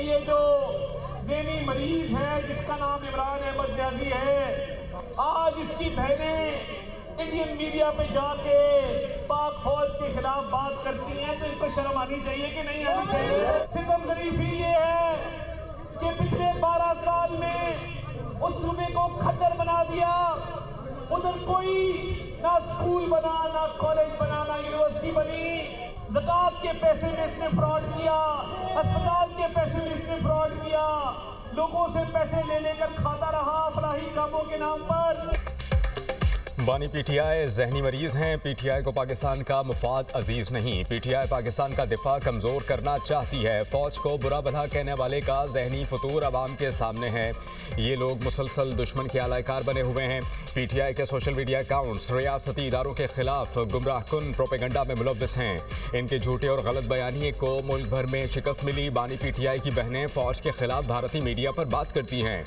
ये जो ज़हनी मरीज है जिसका नाम इमरान अहमद न्याजी है, आज इसकी बहनें इंडियन मीडिया पे जाके पाक फौज के खिलाफ बात करती हैं, तो इनको शर्म आनी चाहिए कि नहीं आनी चाहिए? सितम ज़रीफ़ी ये है कि पिछले 12 साल में उस सूबे को खद्दर बना दिया। उधर कोई ना स्कूल बना, ना कॉलेज बना, ना यूनिवर्सिटी बनी। ज़कात के पैसे में इसने फ्रॉड किया, अस्पताल के पैसे में इसने फ्रॉड किया, लोगों से पैसे ले लेकर खाता रहा फलाही कामों के नाम पर। बानी पीटीआई जहनी मरीज हैं। पीटीआई को पाकिस्तान का मुफाद अजीज नहीं। पीटीआई पाकिस्तान का दिफा कमजोर करना चाहती है। फौज को बुरा भला कहने वाले का जहनी फतूर अवाम के सामने है। ये लोग मुसलसल दुश्मन के आलाकार बने हुए हैं। पीटीआई के सोशल मीडिया अकाउंट्स रियासती इदारों के खिलाफ गुमराह कुन प्रोपेगंडा में मुलव्विस हैं। इनके झूठे और गलत बयानिए को मुल्क भर में शिकस्त मिली। बानी पीटीआई की बहनें फौज के खिलाफ भारतीय मीडिया पर बात करती हैं।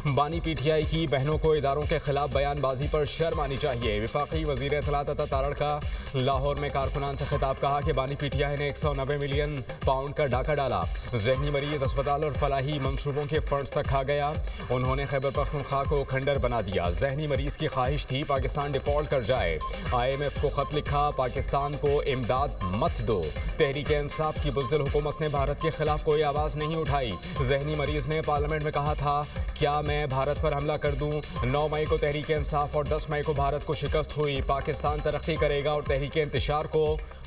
बानी पीटीआई की बहनों को इदारों के खिलाफ बयानबाजी पर शर्म आनी चाहिए। विफाकी वजीर इत्तलात अता तारड़ का लाहौर में कारकुनान से खिताब, कहा कि बानी पीटीआई ने 190 मिलियन पाउंड का डाका डाला। जहनी मरीज अस्पताल और फलाही मंसूबों के फंड्स तक खा गया। उन्होंने खैबर पख्तूनख्वा को खंडर बना दिया। जहनी मरीज की ख्वाहिश थी पाकिस्तान डिफॉल्ट कर जाए। IMF को खत लिखा, पाकिस्तान को इमदाद मत दो। तहरीक इंसाफ की बुज़दिल हुकूमत ने भारत के खिलाफ कोई आवाज़ नहीं उठाई। जहनी मरीज ने पार्लियामेंट में कहा था, क्या मैं भारत पर हमला कर दूं? 9 मई को तहरीक इंसाफ और 10 मई को भारत को शिकस्त हुई। पाकिस्तान तरक्की करेगा और तहरीक इंतशार को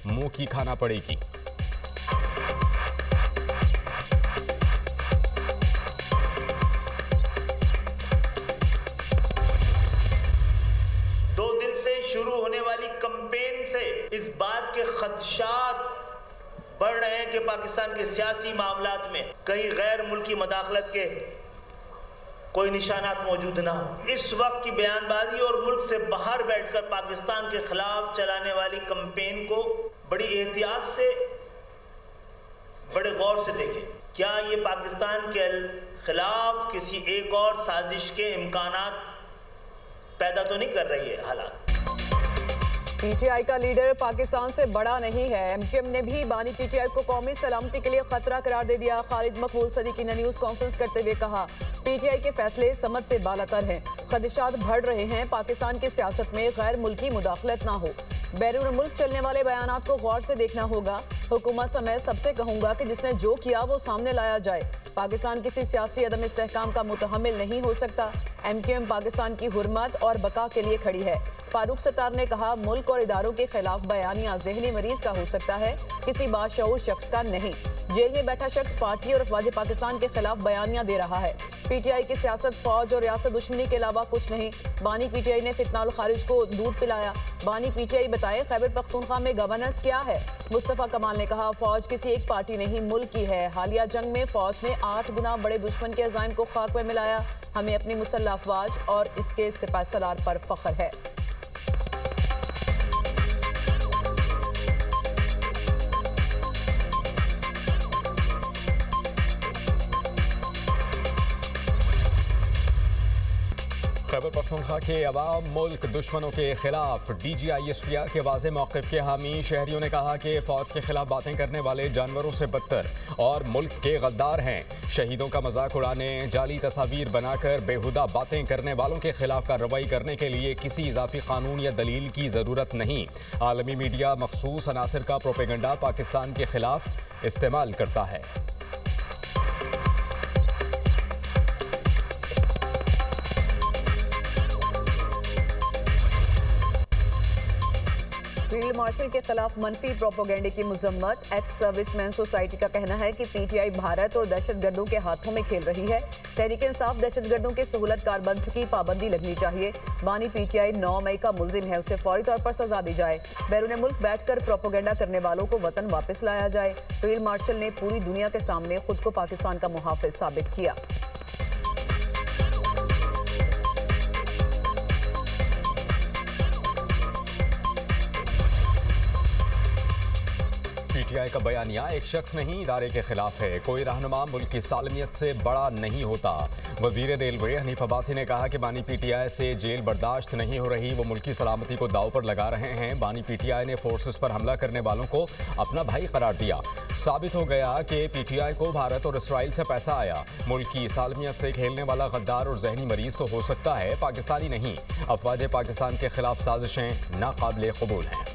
मुंह की खाना पड़ेगी। दो दिन से शुरू होने वाली कैंपेन से इस बात के खदशात बढ़ रहे हैं कि पाकिस्तान के सियासी मामलात में कहीं गैर मुल्की मदाखलत के कोई निशानात मौजूद ना हो। इस वक्त की बयानबाजी और मुल्क से बाहर बैठकर पाकिस्तान के खिलाफ चलाने वाली कैंपेन को बड़ी एहतियात से, बड़े गौर से देखें। क्या ये पाकिस्तान के खिलाफ किसी एक और साजिश के इम्कानात पैदा तो नहीं कर रही है हालात? पीटीआई का लीडर पाकिस्तान से बड़ा नहीं है। MQM ने भी बानी पीटीआई को कौमी सलामती के लिए खतरा करार दे दिया। खालिद मकबूल सदीकी ने न्यूज कॉन्फ्रेंस करते हुए कहा, पीटीआई के फैसले समझ से बालातर हैं। खदशात बढ़ रहे हैं, पाकिस्तान की सियासत में गैर मुल्की मुदाखलत ना हो। बैरून मुल्क चलने वाले बयानात को गौर से देखना होगा। हुकूमत समेत सबसे कहूंगा कि जिसने जो किया वो सामने लाया जाए। पाकिस्तान किसी सियासी अदम इस्तेहकाम का मुतहम्मिल नहीं हो सकता। MQM पाकिस्तान की हुर्मत और बका के लिए खड़ी है। फारूक सत्तार ने कहा, मुल्क और इदारों के खिलाफ बयानिया ज़हनी मरीज का हो सकता है, किसी बाशऊर शख्स का नहीं। जेल में बैठा शख्स पार्टी और अफवाज पाकिस्तान के खिलाफ बयानिया दे रहा है। पीटीआई की सियासत फौज और रियासत दुश्मनी के अलावा कुछ नहीं। बानी पीटीआई ने फितनाउल खारिज को दूध पिलाया। बानी पीटीआई बताएं, खैबर पख्तूनख्वा में गवर्नेंस क्या है? मुस्तफ़ा कमाल ने कहा, फौज किसी एक पार्टी नहीं मुल्क की है। हालिया जंग में फौज ने 8 गुना बड़े दुश्मन के अज़ाइम को खाक में मिलाया। हमें अपनी मुसल्लह अफवाज और इसके सिपाहीसालार पर फख्र है। खैबर पख्तूनख्वा के अवाम मुल्क दुश्मनों के खिलाफ DGI-SPR के वाज़े मौक़िफ़ के हामी। शहरियों ने कहा कि फ़ौज के खिलाफ बातें करने वाले जानवरों से बदतर और मुल्क के गद्दार हैं। शहीदों का मजाक उड़ाने, जाली तस्वीर बनाकर बेहुदा बातें करने वालों के खिलाफ कार्रवाई करने के लिए किसी इजाफी कानून या दलील की ज़रूरत नहीं। आलमी मीडिया मखसूस अनासर का प्रोपेगंडा पाकिस्तान के खिलाफ इस्तेमाल करता है। फील्ड मार्शल के खिलाफ मनफी प्रोपोगंडे की मजम्मत। एक्स सर्विसमैन सोसाइटी का कहना है कि पीटीआई भारत और दहशतगर्दों के हाथों में खेल रही है। तहरीक इंसाफ दहशतगर्दों की सहूलतकार बन चुकी, पाबंदी लगनी चाहिए। बानी पीटीआई 9 मई का मुलजिम है, उसे फौरी तौर पर सजा दी जाए। बैरून मुल्क बैठकर प्रोपोगंडा करने वालों को वतन वापस लाया जाए। फील्ड मार्शल ने पूरी दुनिया के सामने खुद को पाकिस्तान का मुहाफिज साबित किया। पीटीआई का बयानिया एक शख्स नहीं इदारे के खिलाफ है। कोई रहनुमा मुल्क की सालमियत से बड़ा नहीं होता। वजीर रेलवे हनीफ अब्बासी ने कहा कि बानी पीटीआई से जेल बर्दाश्त नहीं हो रही, वो मुल्क की सलामती को दाव पर लगा रहे हैं। बानी पीटीआई ने फोर्सेस पर हमला करने वालों को अपना भाई करार दिया। साबित हो गया कि पीटीआई को भारत और इसराइल से पैसा आया। मुल्क की सालमियत से खेलने वाला गद्दार और जहनी मरीज तो हो सकता है, पाकिस्तानी नहीं। अफवाज पाकिस्तान के खिलाफ साजिशें नाकाबिले कबूल हैं।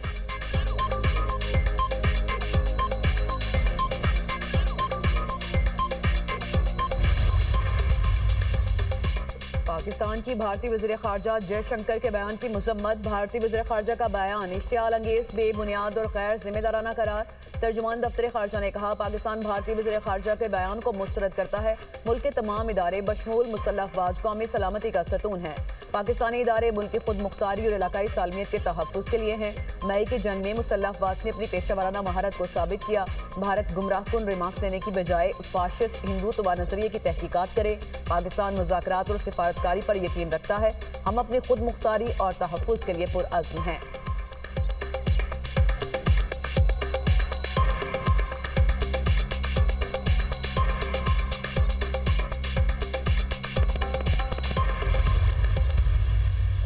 पाकिस्तान की भारतीय वज़ीर ख़ारजा जयशंकर के बयान की मज़म्मत। भारतीय वज़ीर ख़ारजा का बयान इश्तियाल अंगेज़, बेबुनियाद और गैर जिम्मेदाराना करार। तर्जुमान दफ्तर ख़ारजा ने कहा, पाकिस्तान भारतीय वज़ीर ख़ारजा के बयान को मुस्तरद करता है। मुल्क के तमाम इदारे बशमूल मुसल्लह अफ़वाज कौमी सलामती का सतून है। पाकिस्तानी इदारे मुल्क की खुद मुख्तारी और इलाकाई सालमियत के तहफ़्फ़ुज़ के लिए हैं। मई की जंग में मुसल्लह अफ़वाज ने अपनी पेशा वाराना महारत को साबित किया। भारत गुमराहकुन रिमार्क्स देने की बजाय फाशिस्ट हिंदुत्व नज़रिए की तहकीकात करे। पाकिस्तान मुज़ाकरात और सिफारतकारी पर यकीन रखता है। हम अपनी खुद मुख्तारी और तहफ़्फ़ुज़ के लिए पुरअज़्म हैं।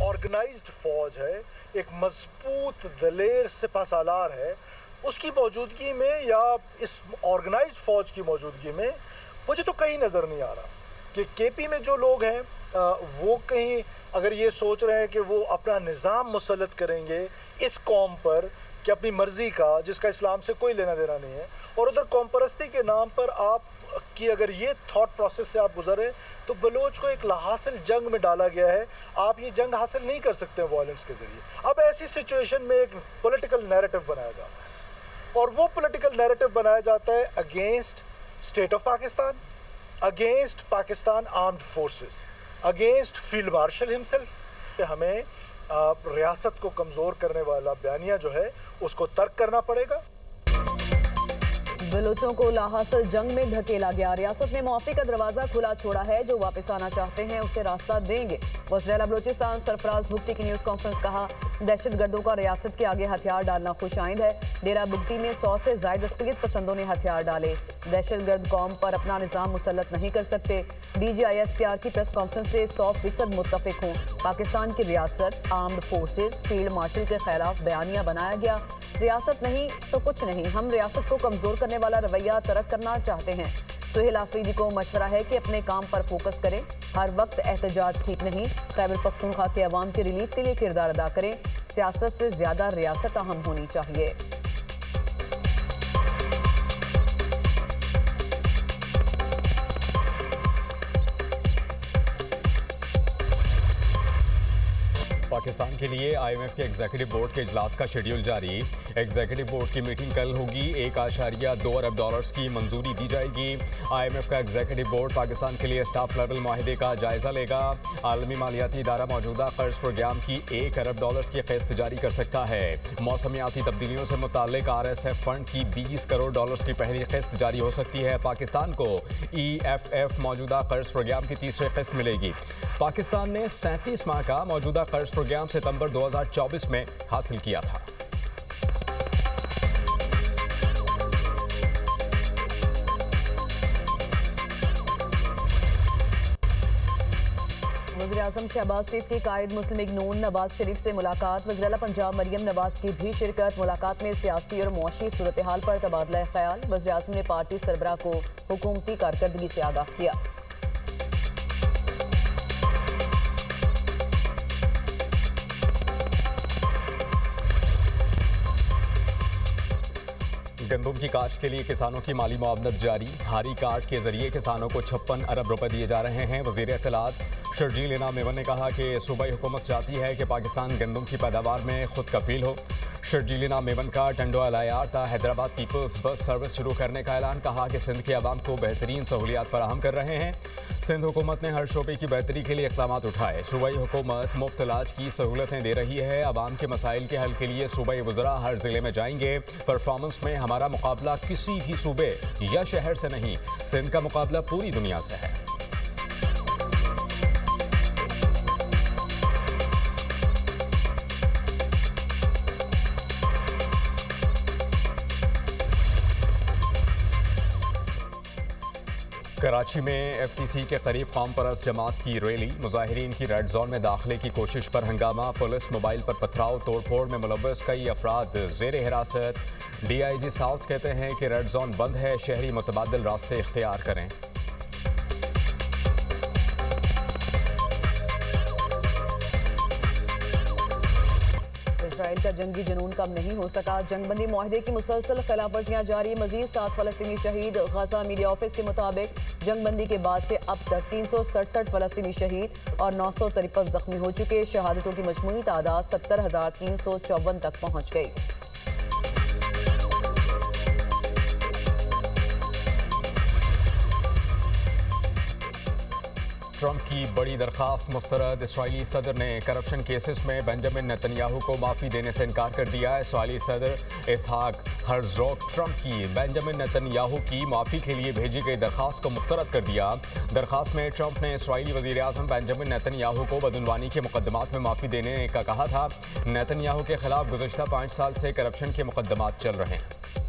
ऑर्गेनाइज्ड फौज है, एक मजबूत दलेर सिपहसालार है, उसकी मौजूदगी में या इस ऑर्गेनाइज्ड फौज की मौजूदगी में मुझे तो कहीं नज़र नहीं आ रहा कि केपी में जो लोग हैं वो कहीं अगर ये सोच रहे हैं कि वो अपना निज़ाम मुसल्लत करेंगे इस कौम पर कि अपनी मर्ज़ी का, जिसका इस्लाम से कोई लेना देना नहीं है, और उधर कौम परस्ती के नाम पर आप कि अगर ये थॉट प्रोसेस से आप गुजरे तो बलोच को एक लाहासिल जंग में डाला गया है। आप ये जंग हासिल नहीं कर सकते हैं वायलेंस के ज़रिए। अब ऐसी सिचुएशन में एक पॉलिटिकल नैरेटिव बनाया जाता है और वो पॉलिटिकल नैरेटिव बनाया जाता है against state of Pakistan, against Pakistan armed forces, against field marshal himself. हमें रियासत को कमज़ोर करने वाला बयानिया जो है उसको तर्क करना पड़ेगा। बलोचों को लाहासिल जंग में धकेला गया। रियासत ने मुआफ़ी का दरवाज़ा खुला छोड़ा है। जो वापस आना चाहते हैं उसे रास्ता देंगे। वज़ीर बलोचिस्तान सरफराज भुगटी की न्यूज़ कॉन्फ्रेंस। कहा, दहशतगर्दों का रियासत के आगे हथियार डालना खुशाइंद है। डेरा बुगटी में 100 से ज़ायद अस्करियत पसंदों ने हथियार डाले। दहशतगर्द कौम पर अपना निज़ाम मुसल्लत नहीं कर सकते। DGISPR की प्रेस कॉन्फ्रेंस से 100% मुत्तफिक हूँ। पाकिस्तान की रियासत, आर्म्ड फोर्सेज, फील्ड मार्शल के खिलाफ बयानिया बनाया गया। रियासत नहीं तो कुछ नहीं। हम रियासत को कमज़ोर करने वाला रवैया तरक करना चाहते हैं। सुहेल आफरीदी को मशवरा है कि अपने काम पर फोकस करें। हर वक्त एहतजाज ठीक नहीं। खैबर पख्तूनख्वा के अवाम की रिलीफ के लिए किरदार अदा करें। सियासत से ज़्यादा रियासत अहम होनी चाहिए। पाकिस्तान के लिए IMF के एग्जीक्यूटिव बोर्ड के इजलास का शेड्यूल जारी। एग्जीक्यूटिव बोर्ड की मीटिंग कल होगी। $1.2 अरब की मंजूरी दी जाएगी। IMF का एग्जीक्यूटिव बोर्ड पाकिस्तान के लिए स्टाफ लेवल माहिदे का जायजा लेगा। आलमी मालियाती इदारा मौजूदा कर्ज प्रोग्राम की $1 अरब की किस्त जारी कर सकता है। मौसमियाती तब्दीलियों से मुताल्लिक RSF फंड की $20 करोड़ की पहली किस्त जारी हो सकती है। पाकिस्तान को EFF मौजूदा कर्ज प्रोग्राम की तीसरी किस्त मिलेगी। पाकिस्तान ने 37 माह का मौजूदा कर्ज प्रोग्राम सितंबर 2024 में हासिल किया था। वज़ीर-ए-आज़म शहबाज शरीफ की कायद मुस्लिम लीग नून नवाज शरीफ से मुलाकात। वज़ीर-ए-आला पंजाब मरियम नवाज की भी शिरकत। मुलाकात में सियासी और मुआशी सूरत हाल पर तबादला ख्याल। वज़ीर-ए-आज़म ने पार्टी सरबराह को हुकूमती कारकर्दगी से आगाह किया। गंदम की काश्त के लिए किसानों की माली मुआवनत जारी। हारी कार्ड के जरिए किसानों को 56 अरब रुपए दिए जा रहे हैं। वज़ीर इत्तलात शर्जील इनाम मेमन ने कहा कि सूबाई हुकूमत चाहती है कि पाकिस्तान गंदम की पैदावार में खुद कफील हो। शर्जील इनाम मेमन का टंडोआ लायार हैदराबाद पीपल्स बस सर्विस शुरू करने का ऐलान। कहा कि सिंध के अवाम को बेहतरीन सहूलियात फराहम कर रहे हैं। सिंध हुकूमत ने हर शोबे की बेहतरी के लिए इक़दाम उठाए। सूबाई हुकूमत मुफ्त इलाज की सहूलतें दे रही है। अवाम के मसाइल के हल के लिए सूबाई वज़रा हर ज़िले में जाएंगे। परफॉर्मेंस में हमारा मुकाबला किसी भी सूबे या शहर से नहीं, सिंध का मुकाबला पूरी दुनिया से है। कराची में FTC के करीब कौम परस्त जमात की रैली, मुजाहिरीन की रेड जोन में दाखिले की कोशिश पर हंगामा, पुलिस मोबाइल पर पथराव तोड़फोड़ में मुलव्वस कई अफराद जेर हिरासत। DIG साउथ कहते हैं कि रेड जोन बंद है, शहरी मुतबादिल रास्ते इख्तियार करें। इसराइल का जंगी जुनून कम नहीं हो सका, जंगबंदी मुआहदे की मुसलसल खिलाफवर्जियां जारी, मजीद 7 फलस्तीनी शहीद। गजा मीडिया ऑफिस के मुताबिक जंगबंदी के बाद से अब तक 367 फलस्तीनी शहीद और 953 जख्मी हो चुके। शहादतों की मजमूई तादाद 70,354 तक पहुँच गई। ट्रंप की बड़ी दरखास्त मुस्तरद, इसराइली सदर ने करप्शन केसेस में बेंजामिन नेतन्याहू को माफ़ी देने से इनकार कर दिया। इसराइली सदर इसहाक हर्जोग ट्रंप की बेंजामिन नेतन्याहू की माफ़ी के लिए भेजी गई दरखास्त को मुस्तरद कर दिया। दरखास्त में ट्रंप ने इसराइली वज़ीर आज़म बेंजामिन नेतन्याहू को बदउनवानी के मुकदमात में माफ़ी देने का कहा था। नेतन्याहू के खिलाफ गुज़श्ता 5 साल से करप्शन के मुकदमात चल रहे हैं।